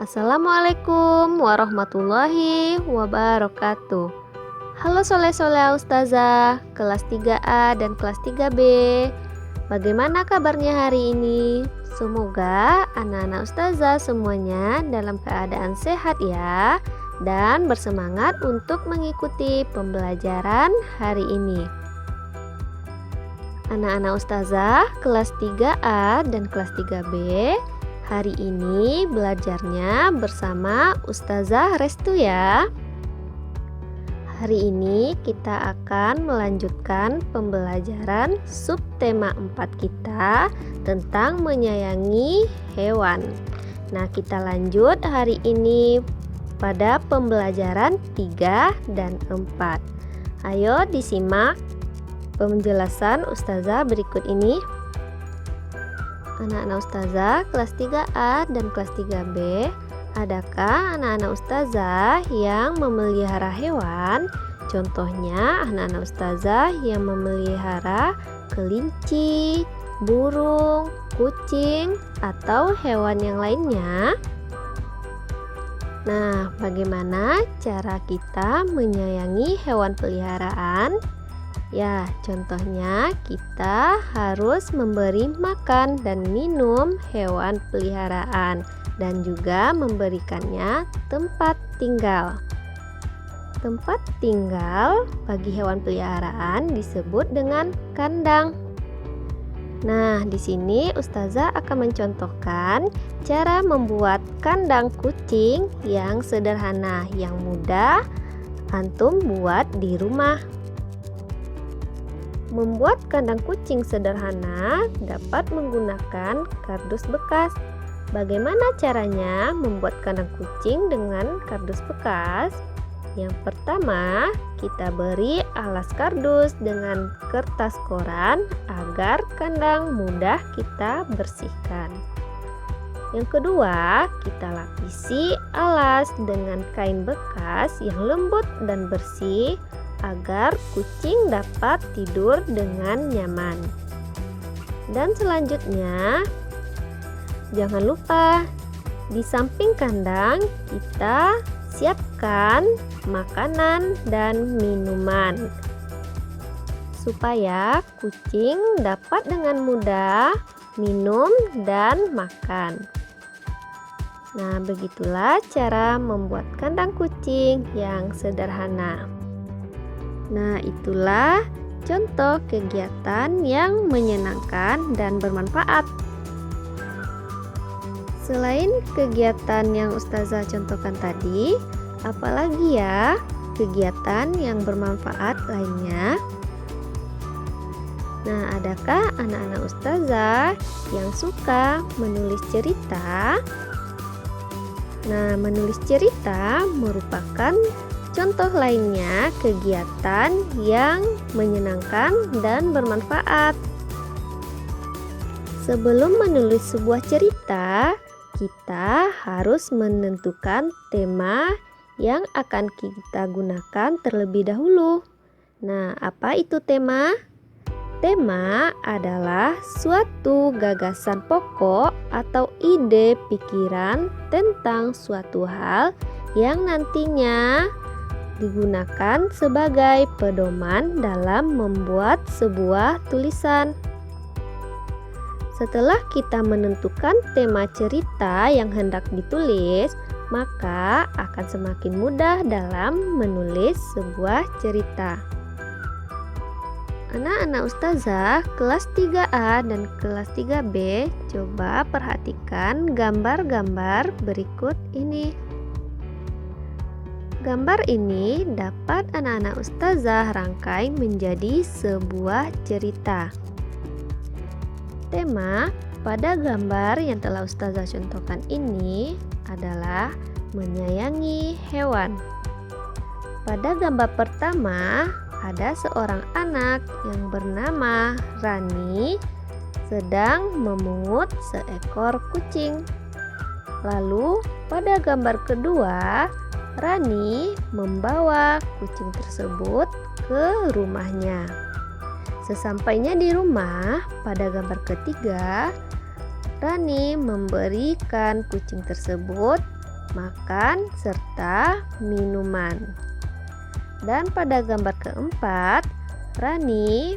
Assalamualaikum warahmatullahi wabarakatuh. Halo soleh-soleh ustazah, kelas 3A dan kelas 3B. Bagaimana kabarnya hari ini? Semoga anak-anak ustazah semuanya dalam keadaan sehat ya, dan bersemangat untuk mengikuti pembelajaran hari ini. Anak-anak ustazah kelas 3A dan kelas 3B, hari ini belajarnya bersama Ustazah Restu ya. Hari ini kita akan melanjutkan pembelajaran subtema 4 kita tentang menyayangi hewan. Nah, kita lanjut hari ini pada pembelajaran 3 dan 4. Ayo disimak penjelasan Ustazah berikut ini. Anak-anak ustazah kelas 3A dan kelas 3B, adakah anak-anak ustazah yang memelihara hewan? Contohnya anak-anak ustazah yang memelihara kelinci, burung, kucing, atau hewan yang lainnya. Nah, bagaimana cara kita menyayangi hewan peliharaan? Ya, contohnya kita harus memberi makan dan minum hewan peliharaan dan juga memberikannya tempat tinggal. Tempat tinggal bagi hewan peliharaan disebut dengan kandang. Nah, di sini Ustazah akan mencontohkan cara membuat kandang kucing yang sederhana, yang mudah antum buat di rumah. Membuat kandang kucing sederhana dapat menggunakan kardus bekas. Bagaimana caranya membuat kandang kucing dengan kardus bekas? Yang pertama, kita beri alas kardus dengan kertas koran agar kandang mudah kita bersihkan. Yang kedua, kita lapisi alas dengan kain bekas yang lembut dan bersih agar kucing dapat tidur dengan nyaman. Dan selanjutnya, jangan lupa di samping kandang kita siapkan makanan dan minuman supaya kucing dapat dengan mudah minum dan makan. Nah, begitulah cara membuat kandang kucing yang sederhana. Nah, itulah contoh kegiatan yang menyenangkan dan bermanfaat. Selain kegiatan yang Ustazah contohkan tadi, apalagi ya kegiatan yang bermanfaat lainnya? Nah, adakah anak-anak Ustazah yang suka menulis cerita? Nah, menulis cerita merupakan contoh lainnya kegiatan yang menyenangkan dan bermanfaat. Sebelum menulis sebuah cerita, kita harus menentukan tema yang akan kita gunakan terlebih dahulu. Nah, apa itu tema? Tema adalah suatu gagasan pokok atau ide pikiran tentang suatu hal yang nantinya digunakan sebagai pedoman dalam membuat sebuah tulisan. Setelah kita menentukan tema cerita yang hendak ditulis, maka akan semakin mudah dalam menulis sebuah cerita. Anak-anak ustazah kelas 3A dan kelas 3B, coba perhatikan gambar-gambar berikut ini. Gambar ini dapat anak-anak ustazah rangkai menjadi sebuah cerita. Tema pada gambar yang telah ustazah contohkan ini adalah menyayangi hewan. Pada gambar pertama, ada seorang anak yang bernama Rani sedang memungut seekor kucing. Lalu pada gambar kedua, Rani membawa kucing tersebut ke rumahnya. Sesampainya di rumah, pada gambar ketiga, Rani memberikan kucing tersebut makan, serta minuman. Dan pada gambar keempat, Rani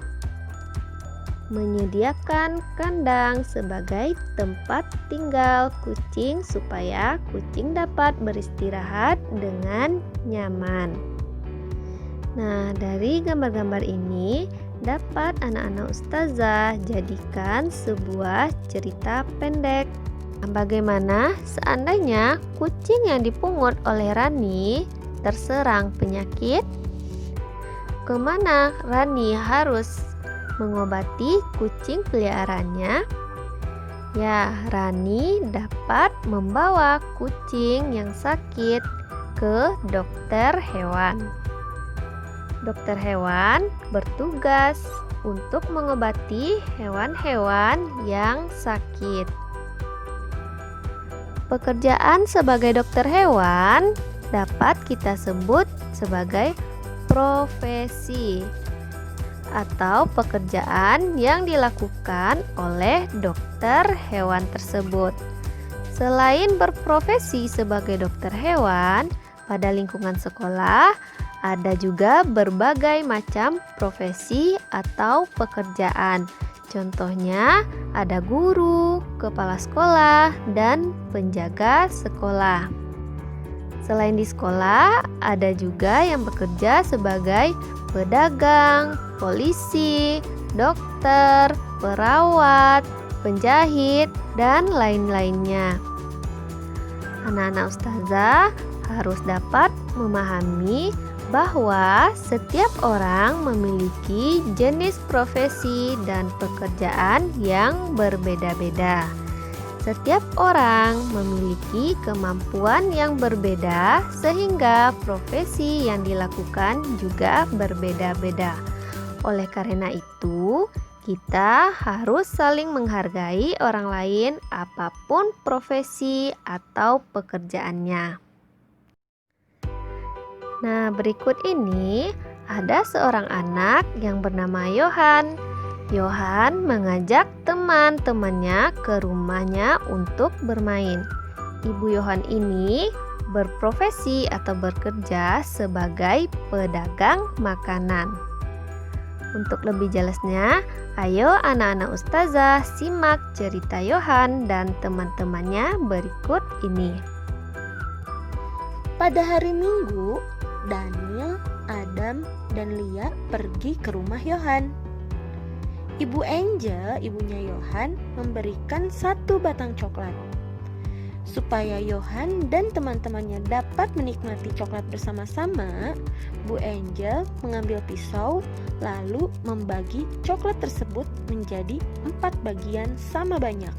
menyediakan kandang sebagai tempat tinggal kucing supaya kucing dapat beristirahat dengan nyaman. Nah, dari gambar-gambar ini dapat anak-anak ustazah jadikan sebuah cerita pendek. Bagaimana seandainya kucing yang dipungut oleh Rani terserang penyakit? Kemana Rani harus mengobati kucing peliharaannya? Ya, Rani dapat membawa kucing yang sakit ke dokter hewan. Dokter hewan bertugas untuk mengobati hewan-hewan yang sakit. Pekerjaan sebagai dokter hewan dapat kita sebut sebagai profesi atau pekerjaan yang dilakukan oleh dokter hewan tersebut. Selain berprofesi sebagai dokter hewan, pada lingkungan sekolah ada juga berbagai macam profesi atau pekerjaan. Contohnya ada guru, kepala sekolah, dan penjaga sekolah. Selain di sekolah, ada juga yang bekerja sebagai pedagang, polisi, dokter, perawat, penjahit, dan lain-lainnya. Anak-anak ustazah harus dapat memahami bahwa setiap orang memiliki jenis profesi dan pekerjaan yang berbeda-beda. Setiap orang memiliki kemampuan yang berbeda sehingga profesi yang dilakukan juga berbeda-beda. Oleh karena itu, kita harus saling menghargai orang lain apapun profesi atau pekerjaannya. Nah, berikut ini ada seorang anak yang bernama Yohan. Yohan mengajak teman-temannya ke rumahnya untuk bermain. Ibu Yohan ini berprofesi atau bekerja sebagai pedagang makanan. Untuk lebih jelasnya, ayo anak-anak ustazah simak cerita Yohan dan teman-temannya berikut ini. Pada hari Minggu, Daniel, Adam, dan Lia pergi ke rumah Yohan. Ibu Angel, ibunya Yohan, memberikan 1 batang coklat. Supaya Yohan dan teman-temannya dapat menikmati coklat bersama-sama, Bu Angel mengambil pisau lalu membagi coklat tersebut menjadi 4 bagian sama banyak.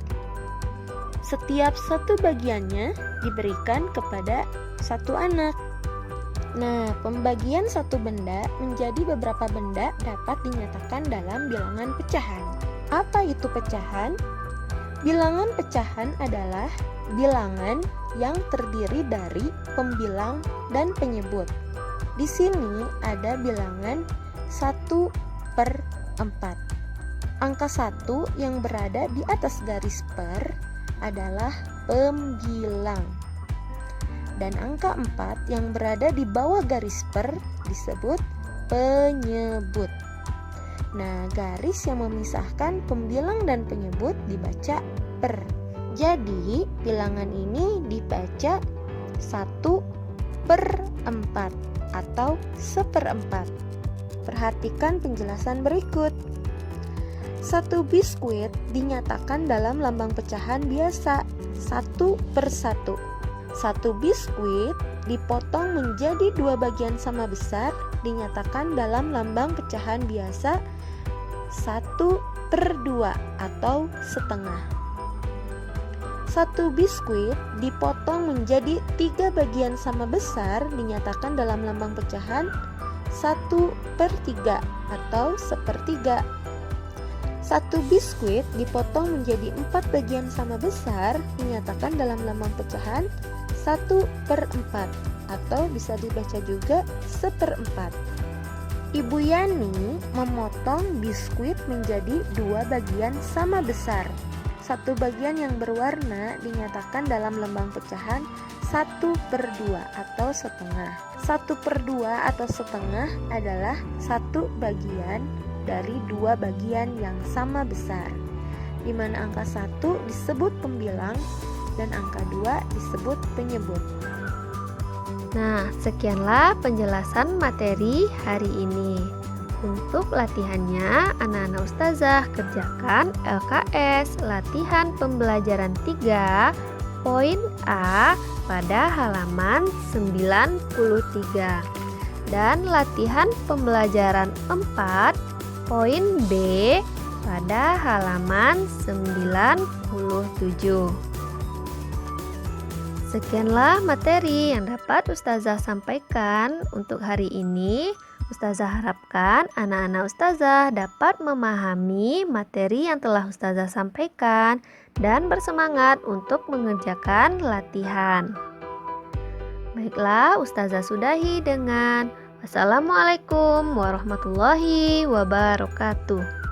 Setiap 1 bagiannya diberikan kepada 1 anak. Nah, pembagian 1 benda menjadi beberapa benda dapat dinyatakan dalam bilangan pecahan. Apa itu pecahan? Bilangan pecahan adalah bilangan yang terdiri dari pembilang dan penyebut. Di sini ada bilangan 1/4. Angka 1 yang berada di atas garis per adalah pembilang. Dan angka 4 yang berada di bawah garis per disebut penyebut. Nah, garis yang memisahkan pembilang dan penyebut dibaca per. Jadi, bilangan ini dibaca 1/4 atau 1/4. Perhatikan penjelasan berikut. 1 biskuit dinyatakan dalam lambang pecahan biasa 1/1. 1 biskuit dipotong menjadi 2 bagian sama besar dinyatakan dalam lambang pecahan biasa 1/2 atau setengah. 1 biskuit dipotong menjadi 3 bagian sama besar dinyatakan dalam lambang pecahan 1/3 atau 1/3. 1 biskuit dipotong menjadi 4 bagian sama besar dinyatakan dalam lambang pecahan 1/4 atau bisa dibaca juga 1/4. Ibu Yani memotong biskuit menjadi 2 bagian sama besar Satu bagian yang berwarna dinyatakan dalam lembang pecahan 1/2 atau setengah. 1/2 atau setengah adalah satu bagian dari dua bagian yang sama besar, di mana angka 1 disebut pembilang dan angka 2 disebut penyebut. Nah, sekianlah penjelasan materi hari ini. Untuk latihannya, anak-anak ustazah kerjakan LKS latihan pembelajaran 3 poin A pada halaman 93 dan latihan pembelajaran 4 poin B pada halaman 97. Sekianlah materi yang dapat ustazah sampaikan untuk hari ini. Ustazah harapkan anak-anak ustazah dapat memahami materi yang telah ustazah sampaikan dan bersemangat untuk mengerjakan latihan. Baiklah, ustazah sudahi dengan wassalamualaikum warahmatullahi wabarakatuh.